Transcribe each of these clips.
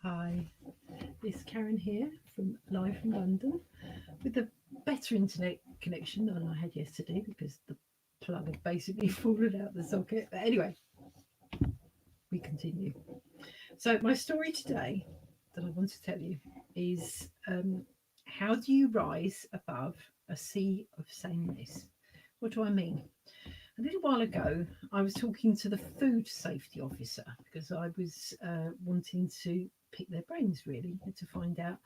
Hi, it's Karen here from live from London with a better internet connection than I had yesterday because the plug had basically fallen out the socket. But anyway, we continue. So, my story today that I want to tell you is how do you rise above a sea of sameness? What do I mean? A little while ago, I was talking to the food safety officer because I was wanting to pick their brains really to find out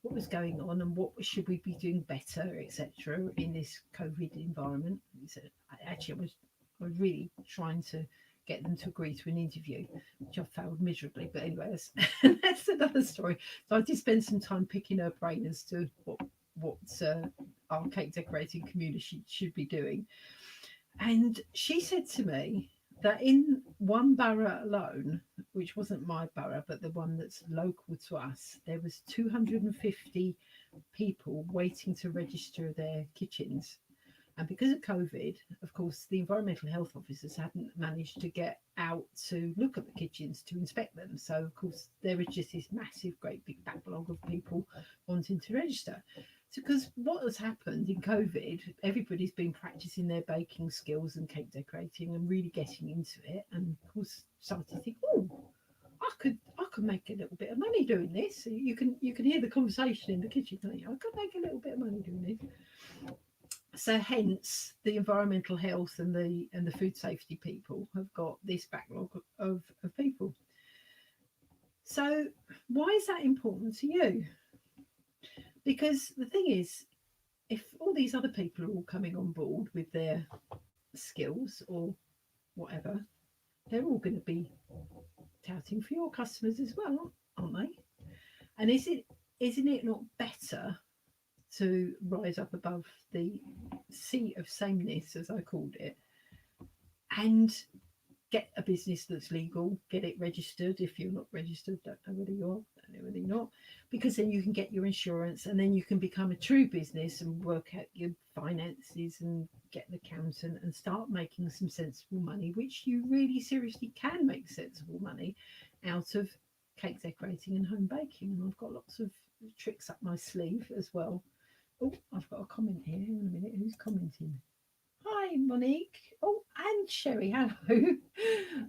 what was going on and what should we be doing better, etc., in this COVID environment. So actually, I was really trying to get them to agree to an interview, which I failed miserably. But anyway, that's another story. So I did spend some time picking her brain as to what our cake decorating community should be doing, and she said to me that in one borough alone, which wasn't my borough, but the one that's local to us, there was 250 people waiting to register their kitchens. And because of COVID, of course, the environmental health officers hadn't managed to get out to look at the kitchens to inspect them. So, of course, there was just this massive, great big backlog of people wanting to register. So, because what has happened in COVID, everybody's been practicing their baking skills and cake decorating and really getting into it. And of course, started to think, oh, I could make a little bit of money doing this. So you can hear the conversation in the kitchen. Can't you? I could make a little bit of money doing this. So hence the environmental health and the food safety people have got this backlog of people. So why is that important to you? Because the thing is, if all these other people are all coming on board with their skills or whatever, they're all going to be touting for your customers as well, aren't they? And isn't it not better to rise up above the sea of sameness, as I called it, and get a business that's legal, get it registered. If you're not registered, don't know whether you are, don't know whether you're not, because then you can get your insurance and then you can become a true business and work out your finances and get an accountant and start making some sensible money, which you really seriously can make sensible money out of cake decorating and home baking. And I've got lots of tricks up my sleeve as well. Oh, I've got a comment here. Hang on a minute. Who's commenting? Hi, Monique. Oh, and Sherry. Hello.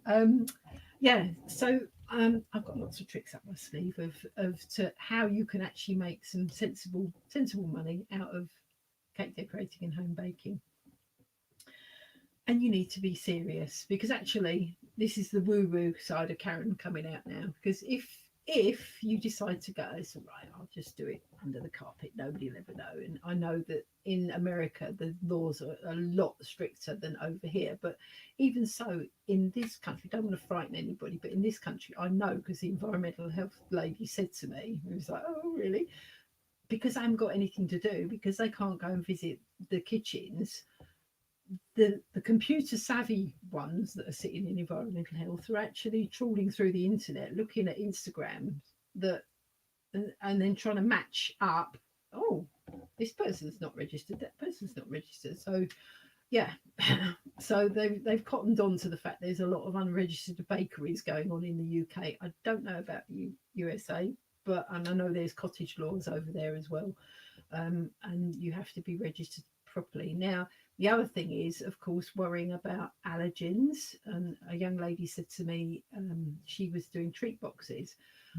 um, yeah. So I've got lots of tricks up my sleeve of to how you can actually make some sensible money out of cake decorating and home baking. And you need to be serious because actually this is the woo woo side of Karen coming out now. Because if you decide to go, it's all right, I'll just do it under the carpet, nobody will ever know. And I know that in America the laws are a lot stricter than over here, but even so, in this country, don't want to frighten anybody, but in this country I know because the environmental health lady said to me, it was like, oh really, because I haven't got anything to do, because they can't go and visit the kitchens, the computer savvy ones that are sitting in environmental health are actually trawling through the internet, looking at Instagram that and then trying to match up. Oh, this person's not registered. That person's not registered. So yeah, so they've cottoned on to the fact there's a lot of unregistered bakeries going on in the UK. I don't know about the USA, but and I know there's cottage laws over there as well, and you have to be registered properly. Now, the other thing is, of course, worrying about allergens. And a young lady said to me she was doing treat boxes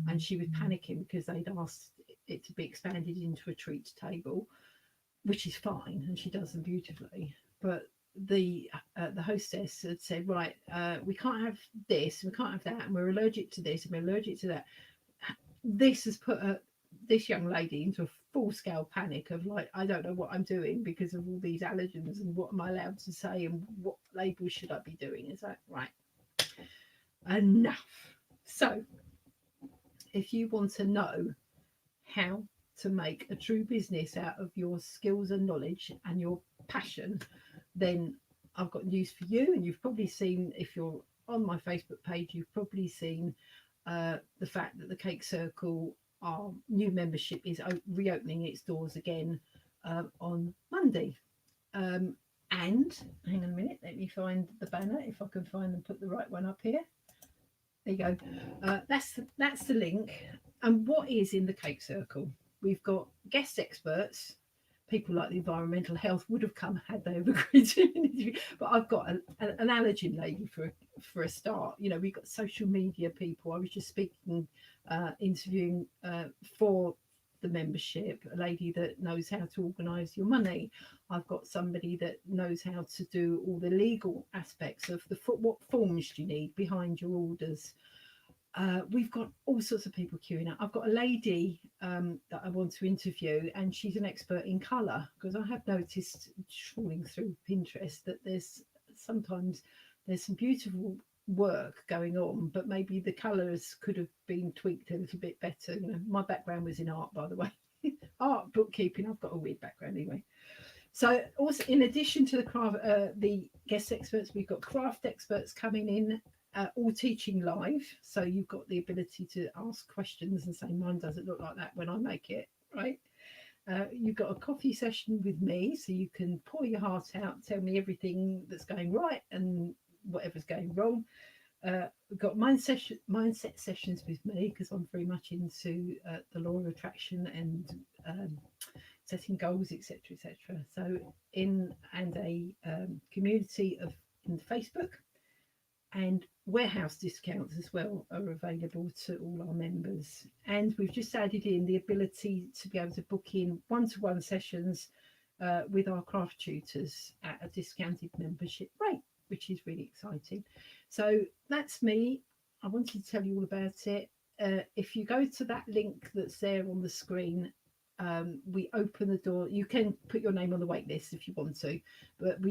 and she was panicking because they'd asked it to be expanded into a treat table, which is fine, and she does them beautifully. But the hostess had said, right, we can't have this, we can't have that, and we're allergic to this, and we're allergic to that. This has put this young lady into a full scale panic of like, I don't know what I'm doing because of all these allergens and what am I allowed to say and what labels should I be doing? Is that right? Enough. So, if you want to know how to make a true business out of your skills and knowledge and your passion, then I've got news for you. And you've probably seen, if you're on my Facebook page, you've probably seen the fact that the Cake Circle, our new membership, is reopening its doors again on Monday. Um, and hang on a minute, let me find the banner if I can find and put the right one up here. There you go. That's the link. And what is in the cake circle? We've got guest experts. People like the environmental health would have come had they have agreed to an interview. But I've got an allergen lady for a start. You know, we've got social media people. I was just speaking, interviewing for the membership, a lady that knows how to organise your money. I've got somebody that knows how to do all the legal aspects of what forms do you need behind your orders. We've got all sorts of people queuing up. I've got a lady that I want to interview, and she's an expert in colour because I have noticed trawling through Pinterest that sometimes there's some beautiful work going on, but maybe the colours could have been tweaked a little bit better. You know, my background was in art, by the way, art bookkeeping. I've got a weird background anyway. So also, in addition to the guest experts, we've got craft experts coming in, all teaching live. So you've got the ability to ask questions and say, "Mine doesn't look like that when I make it," right? You've got a coffee session with me, so you can pour your heart out, tell me everything that's going right and whatever's going wrong. We've got mindset sessions with me because I'm very much into the law of attraction and setting goals, etc., etc. So in and a community of in Facebook, and warehouse discounts as well are available to all our members. And we've just added in the ability to be able to book in one-to-one sessions with our craft tutors at a discounted membership rate, which is really exciting. So that's me. I wanted to tell you all about it. If you go to that link that's there on the screen, we open the door. You can put your name on the wait list if you want to, but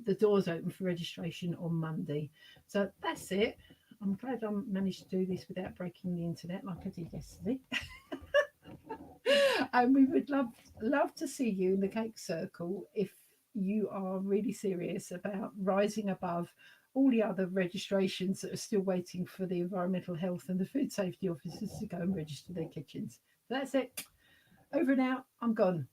the doors open for registration on Monday. So that's it. I'm glad I managed to do this without breaking the internet like I did yesterday. And we would love to see you in the cake circle if you are really serious about rising above all the other registrations that are still waiting for the environmental health and the food safety officers to go and register their kitchens. That's it. Over and out. I'm gone.